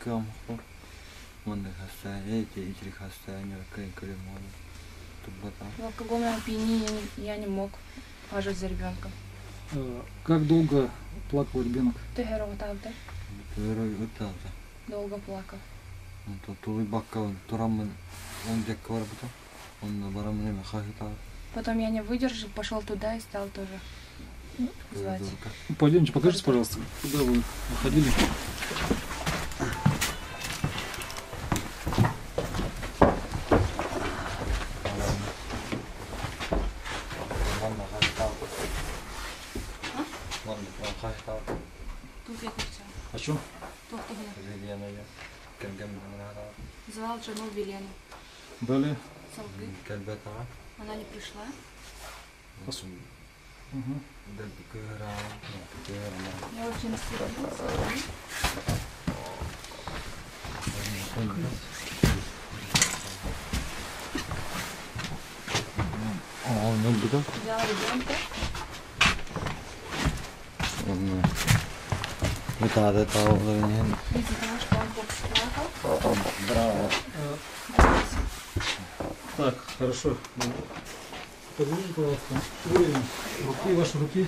그거 먹고 뭔데 갔어요. 이틀이 갔어요. 아니면 그래 뭐 тут В алкогольном опьянении я не мог ухаживать за ребенком. Как долго плакал ребенок? Долго плакал. Потом я не выдержал, пошел туда и стал тоже звать. Пойдемте, покажите, пожалуйста, куда вы уходили. Тут я кричал. О чем? Тут где? Звал жену Велену. Далее. Салгы. Она не пришла. Угу. Я очень рассердился. Взял ребенка. Это Из-за того, что он плакал. Браво. Так, хорошо. Поднимите, пожалуйста, уровень руки, ваши руки.